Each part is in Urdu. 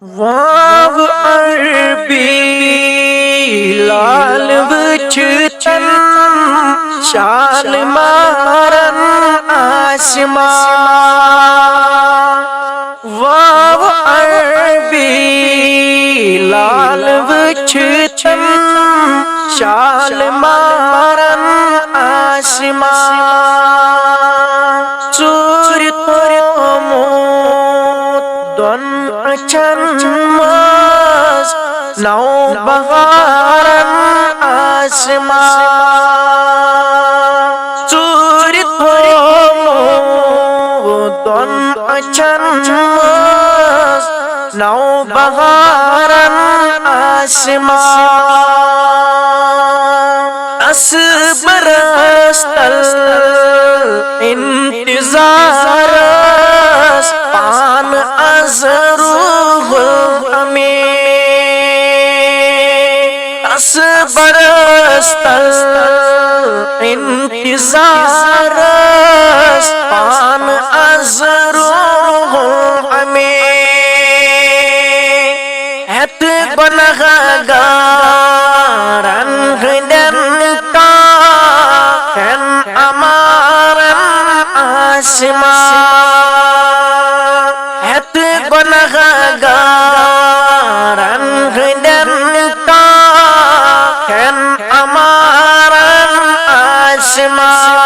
واو عربی لال وچھتن شال مارن آسمان واو عربی لال وچھتن شال مارن آسمان ژوٗرِ تھوٚومُت دۄن أچھن منٛز نو بہارن آسمان ژوٗرِ تھوٚومُت دۄن أچھن منٛز نو بہارن آسمان تس برس تل انتظارس پان از روح الامین تس برس تل انتظارس پان از روح الامین ہت گنہگارن ہندن کاہن امارن آسمان ہت گنہگارن ہندن کاہن امارن آسمان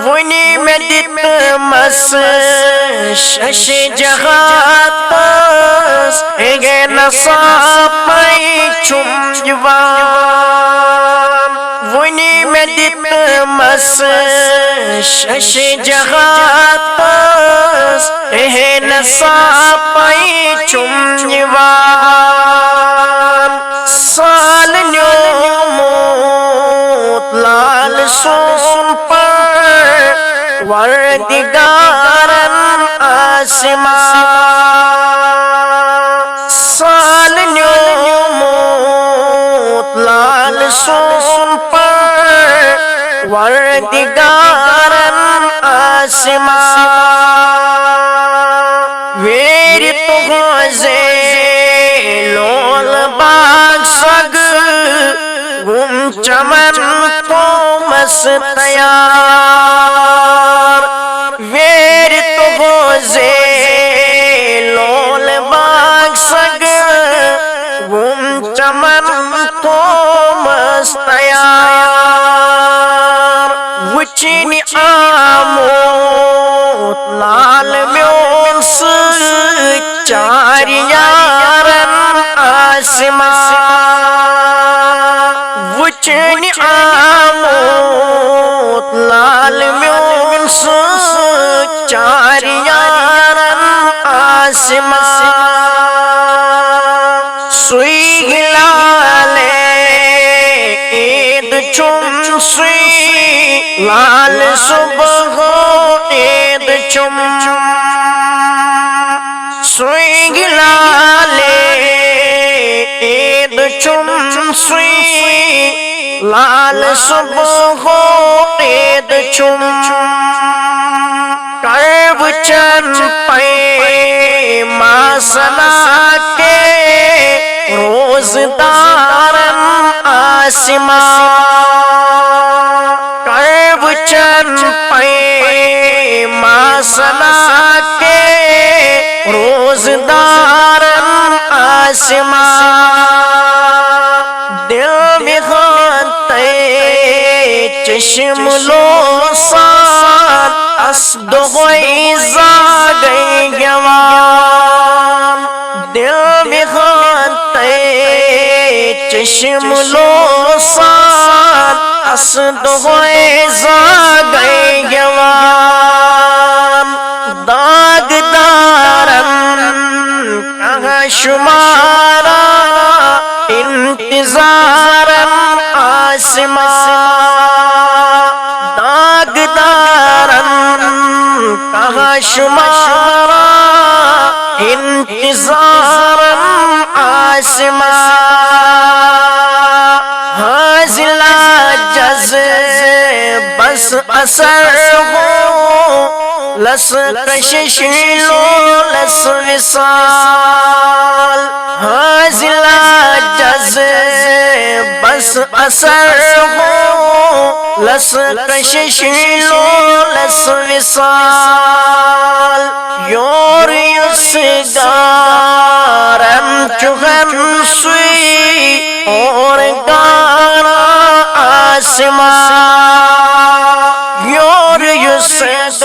ونی میں دتمس شش جہاتس ہگے نصاپی چھم جوان ونی میں دتمس شش جہاتس ہگے نصاپی چھم جوان سال نیوموت لال سون پر وردگارن آسمان سال نیوموت لال سون پر وردگارن آسمان ویر تغزے لول باغ سگ گم چمن تومس تیار ویر تغزے لول باغ سگ گم چمن تومس تیار وچھنی آموت لال میون سۭتۍ چار یارن آسمان وچھنی آموت لال میون سۭتۍ چار یارن آسمان سُے ہلالے عید چھُم سُے لال صبح عید چھُم سُے ہلالے عید چھُم سُے لال صبح عید چھُم کربچن پیماسنا کے روزدارن آسمان کربچن پیماسنا کے روزدارن آسمان دل میں خانتے چشم لوسان اسدغوی زاگئی گوان دل میں خانتے چشم لوسان اسدغوی زاگئی گوان داغدارن کہاں شمارا انتظارن آسمان داغدارن کہاں شمارا انتظارن آسمان حاضلہ جز بس اثر ہو لس کشش لو لس وصال حاصلہ جز بس اثر ہو لس کشش لو لس وصال یور یسگارم چغم سوی اور گارا آسمان یور یسگارم